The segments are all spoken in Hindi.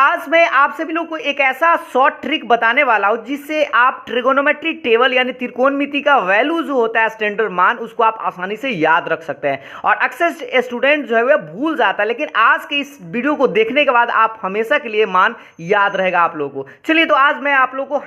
आज मैं आप सभी लोग को एक ऐसा शॉर्ट ट्रिक बताने वाला हूं जिससे आप ट्रिगोनोमेट्री टेबल यानी त्रिकोणमिति का वैल्यू जो होता है स्टैंडर्ड मान उसको आप आसानी से याद रख सकते हैं। और अक्सर स्टूडेंट जो है वह भूल जाता है, लेकिन आज के इस वीडियो को देखने के बाद आप हमेशा के लिए मान याद रहेगा आप लोगों को। चलिए तो आज मैं आप लोगों को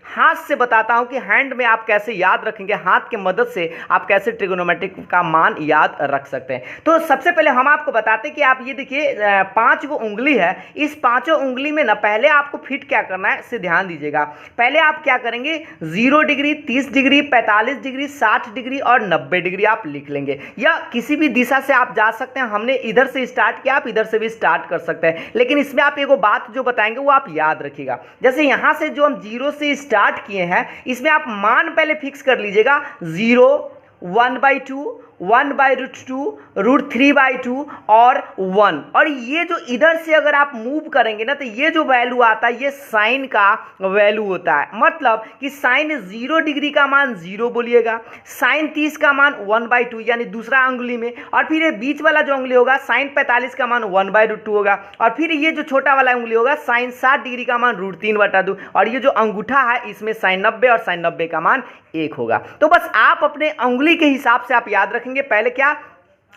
हाथ से बताता हूं कि हैंड में आप कैसे याद रखेंगे, हाथ की मदद से आप कैसे ट्रिगोनोमेट्रिक का मान याद रख सकते हैं। तो सबसे पहले हम आपको बताते हैं कि आप ये देखिए 5 गो उंगली है, इस पांचों उंगली में ना पहले आपको फिट क्या करना है इसे ध्यान दीजिएगा। पहले आप क्या करेंगे 0 डिग्री, 30 डिग्री, 45 डिग्री, 60 डिग्री और 90 डिग्री आप लिख लेंगे, या किसी भी दिशा से आप जा सकते हैं। हमने इधर से स्टार्ट किया, आप इधर से भी स्टार्ट कर सकते हैं, लेकिन इसमें आप एगो बात जो बताएंगे वो आप याद रखिएगा। जैसे यहां से जो हम 0 से स्टार्ट किए हैं इसमें आप मान पहले फिक्स कर लीजिएगा 0, 1/2, 1/√2, √3/2 और 1। और ये जो इधर से अगर आप मूव करेंगे ना तो ये जो वैल्यू आता है ये साइन का वैल्यू होता है। मतलब कि साइन 0 डिग्री का मान 0 बोलिएगा, साइन 30 का मान 1/2 यानी दूसरा उंगली में, और फिर ये बीच वाला जो उंगली होगा साइन 45 का मान 1/√2 होगा, और फिर ये जो छोटा वाला उंगली होगा साइन 60 डिग्री का मान √3/2, और ये जो अंगूठा है इसमें साइन 90 और साइन 90 का मान 1 होगा। तो बस आप अपने उंगली के हिसाब से आप याद रखेंगे। पहले क्या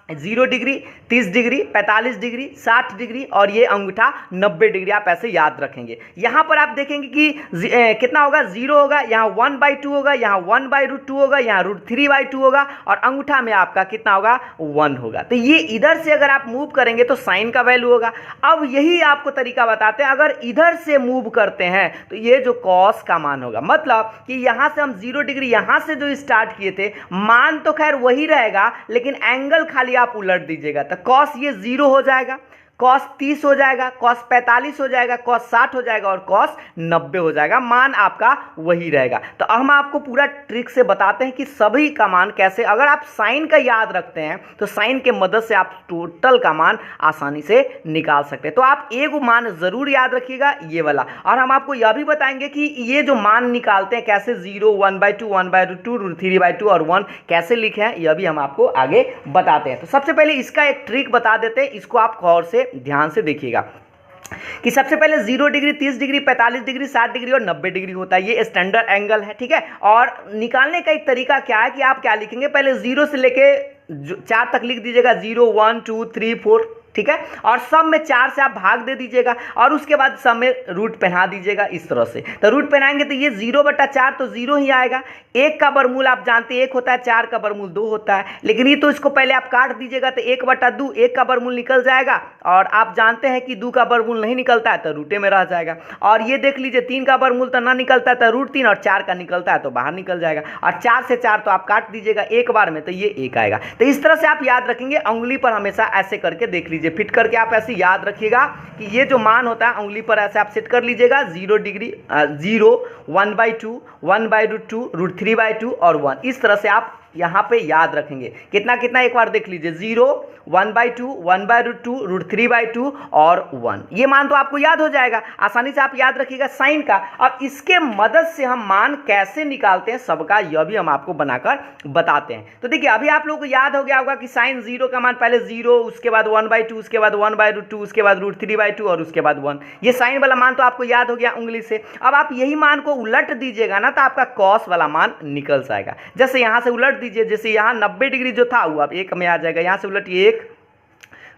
0 डिग्री, 30 डिग्री, 45 डिग्री, 60 डिग्री और ये अंगूठा 90 डिग्री आप ऐसे याद रखेंगे। यहाँ पर आप देखेंगे कि कितना होगा 0 होगा, यहाँ 1/2 होगा, यहाँ 1/√2 होगा, यहाँ √3/2 होगा, और अंगूठा में आपका कितना होगा 1 होगा। तो ये इधर से अगर आप मूव करेंगे तो साइन का वैल्यू होगा। अब यही आपको तरीका बताते हैं, अगर इधर से मूव करते हैं तो ये जो कॉस का मान होगा। मतलब कि यहाँ से हम 0 डिग्री यहाँ से जो स्टार्ट किए थे मान तो खैर वही रहेगा, लेकिन एंगल खाली आप उलट दीजिएगा तो कॉस ये 0 हो जाएगा, कॉस 30 हो जाएगा, कॉस 45 हो जाएगा, कॉस 60 हो जाएगा और कॉस 90 हो जाएगा। मान आपका वही रहेगा। तो हम आपको पूरा ट्रिक से बताते हैं कि सभी का मान कैसे, अगर आप साइन का याद रखते हैं तो साइन के मदद से आप टोटल का मान आसानी से निकाल सकते हैं। तो आप एक मान जरूर याद रखिएगा ये वाला, और हम आपको यह भी बताएंगे कि ये जो मान निकालते हैं कैसे 0, 1/2, 1/√2, √3/2 और 1 कैसे लिखे हैं यह भी हम आपको आगे बताते हैं। तो सबसे पहले इसका एक ट्रिक बता देते हैं, इसको आप गौर से ध्यान से देखिएगा कि सबसे पहले 0 डिग्री, 30 डिग्री, 45 डिग्री, 60 डिग्री और 90 डिग्री होता है, ये स्टैंडर्ड एंगल है, ठीक है। और निकालने का एक तरीका क्या है कि आप क्या लिखेंगे, पहले 0 से लेके 4 तक लिख दीजिएगा, 0, 1, 2, 3, 4, ठीक है। और सब में 4 से आप भाग दे दीजिएगा, और उसके बाद सब में रूट पहना दीजिएगा इस तरह से। तो रूट पहनाएंगे तो ये 0/4 तो 0 ही आएगा। 1 का वर्गमूल आप जानते हैं 1 होता है, 4 का वर्गमूल 2 होता है, लेकिन ये तो इसको पहले आप काट दीजिएगा तो 1/2, 1 का वर्गमूल निकल जाएगा, और आप जानते हैं कि 2 का वर्गमूल नहीं निकलता है तो रूटे में रह जाएगा। और ये देख लीजिए 3 का वर्गमूल तो ना निकलता है तो √3, और 4 का निकलता है तो बाहर निकल जाएगा, और 4 से 4 तो आप काट दीजिएगा एक बार में तो ये 1 आएगा। तो इस तरह से आप याद रखेंगे, उंगली पर हमेशा ऐसे करके देख लीजिए, फिट करके आप ऐसे याद रखिएगा कि ये जो मान होता है उंगली पर ऐसे आप सेट कर लीजिएगा, 0 डिग्री, 0, 1/2, 1/√2, √3/2 और 1। इस तरह से आप यहाँ पे याद रखेंगे। कितना कितना एक बार देख लीजिए, 0, 1/2, 1/√2, √3/2 और 1। ये मान तो आपको याद हो जाएगा, आसानी से आप याद रखिएगा साइन का। अब इसके मदद से हम मान कैसे निकालते हैं सबका यह भी हम आपको बनाकर बताते हैं। तो देखिए अभी आप लोगों को याद हो गया होगा कि साइन 0 का मान पहले 0, उसके बाद 1/2, उसके बाद 1/√2, उसके बाद √3/2 और उसके बाद 1। ये साइन वाला मान तो आपको याद हो गया उंगली से। अब आप यही मान को उलट दीजिएगा ना तो आपका कॉस वाला मान निकल जाएगा। जैसे यहाँ से उलट दीजिए, जैसे यहाँ 90 डिग्री जो था वो अब 1 में आ जाएगा, यहाँ से उलटिए 1,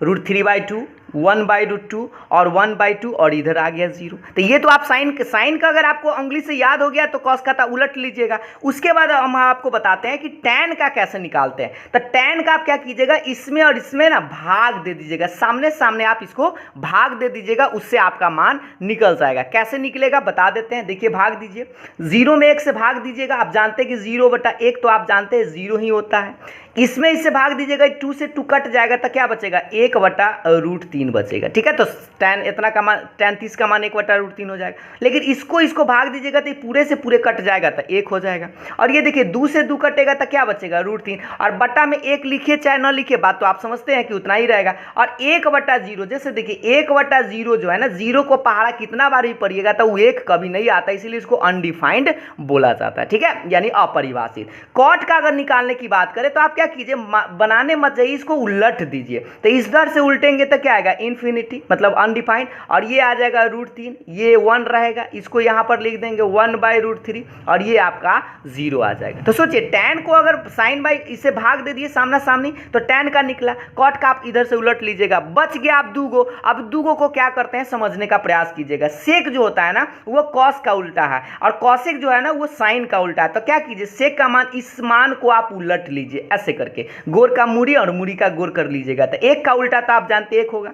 √3/2, 1/√2 और 1/2 और इधर आ गया 0। तो ये तो आप साइन का अगर आपको उंगली से याद हो गया तो कॉस का था उलट लीजिएगा। उसके बाद हम आपको बताते हैं कि टैन का कैसे निकालते हैं। तो टैन का आप क्या कीजिएगा, इसमें और इसमें ना भाग दे दीजिएगा, सामने सामने आप इसको भाग दे दीजिएगा, उससे आपका मान निकल जाएगा। कैसे निकलेगा बता देते हैं, देखिए भाग दीजिए, 0 में 1 से भाग दीजिएगा। आप जानते हैं कि 0/1 तो आप जानते हैं 0 ही होता है। इसमें इससे भाग दीजिएगा, 2 से 2 कट जाएगा तो क्या बचेगा, 1/√3 बचेगा, ठीक है। तो tan इतना का मान, tan 30 का मान 1/√3 हो जाएगा। लेकिन इसको भाग दीजिएगा तो ये पूरे से पूरे कट जाएगा तो 1 हो जाएगा। और ये देखिए 2 से 2 कटेगा तो क्या बचेगा, √3, और बटा में 1 लिखिए चाहे ना लिखिए, बात तो आप समझते हैं कि उतना ही रहेगा। और 1/0, जैसे देखिए 1/0 जो है ना, 0 को पहाड़ा कितना बार भी पढ़िएगा तो वो 1 कभी नहीं आता, इसीलिए इसको अनडिफाइंड बोला जाता है, ठीक है, यानी अपरिभाषित। कॉट का अगर निकालने की बात करें तो आप क्या कीजिए, बनाने मत जाइए, इसको उलट दीजिए। तो इस दर से उल्टेंगे तो क्या आएगा, जाएगा इन्फिनिटी मतलब अनडिफाइंड, और ये आ जाएगा √3, ये 1 रहेगा, इसको यहाँ पर लिख देंगे 1/√3 और ये आपका 0 आ जाएगा। तो सोचिए tan को अगर sin बाई इसे भाग दे दिए सामना सामनी तो tan का निकला, cot का आप इधर से उलट लीजिएगा, बच गया आप दूगो। अब दूगो को क्या करते हैं समझने का प्रयास कीजिएगा। सेक जो होता है ना वो cos का उल्टा है और cosec जो है ना वो sin का उल्टा है। तो क्या कीजिए, सेक का मान इस मान को आप उलट लीजिए ऐसे करके, गोर का मूड़ी और मूड़ी का गोर कर लीजिएगा। तो 1 का उल्टा तो आप जानते 1 होगा,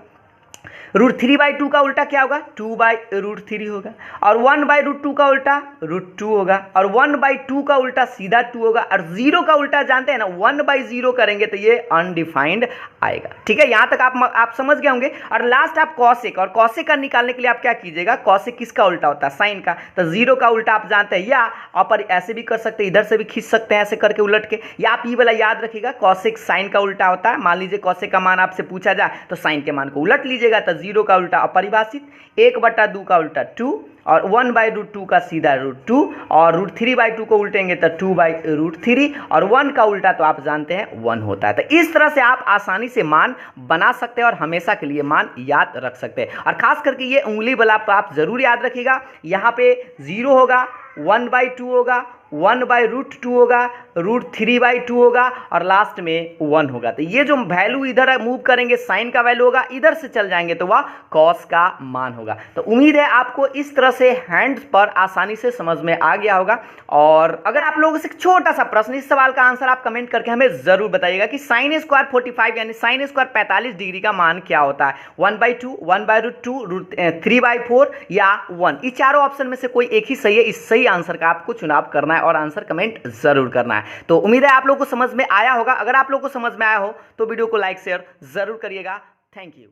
√3/2 का उल्टा क्या होगा 2/√3 होगा, और 1/√2 का उल्टा √2 होगा, और 1/2 का उल्टा सीधा 2 होगा, और 0 का उल्टा जानते हैं ना 1/0 करेंगे तो ये अनडिफाइंड आएगा। ठीक है, यहां तक आप समझ गए होंगे। और लास्ट आप कॉसेक, और कॉसेक का निकालने के लिए आप क्या कीजिएगा, कॉसेक किसका उल्टा होता है साइन का, तो 0 का उल्टा आप जानते हैं, या आप ऐसे भी कर सकते हैं, इधर से भी खींच सकते हैं ऐसे करके उलट के, या आप ये वाला याद रखिएगा कॉसेक साइन का उल्टा होता है। मान लीजिए कॉसेक का मान आपसे पूछा जाए तो साइन के मान को उलट लीजिएगा, तो 0 का उल्टा अपरिभाषित, 1/2 का उल्टा 2, और 1/√2 का सीधा √2, और √3/2 को उल्टेंगे तो 2/√3, और 1 का उल्टा तो आप जानते हैं 1 होता है। तो इस तरह से आप आसानी से मान बना सकते हैं और हमेशा के लिए मान याद रख सकते हैं। और खास करके ये उंगली वाला आप जरूर याद रखिएगा, यहाँ पे 0 होगा, 1/2 होगा, 1/√2 होगा, √3/2 होगा, और लास्ट में 1 होगा। तो ये जो वैल्यू इधर मूव करेंगे साइन का वैल्यू होगा, इधर से चल जाएंगे तो वह कॉस का मान होगा। तो उम्मीद है आपको इस तरह से हैंड्स पर आसानी से समझ में आ गया होगा। और अगर आप लोगों से एक छोटा सा प्रश्न, इस सवाल का आंसर आप कमेंट करके हमें जरूर बताइएगा कि sin² 45 यानी sin² 45 डिग्री का मान क्या होता है, 1/2, 1/√2, 3/4 या 1। ये चारों ऑप्शन में से कोई एक ही सही है। इस सही आंसर का आपको चुनाव करना है और आंसर कमेंट जरूर करना है। तो उम्मीद है आप लोगों को समझ में आया होगा। अगर आप लोगों को समझ में आया हो तो वीडियो को लाइक शेयर जरूर करिएगा। Thank you.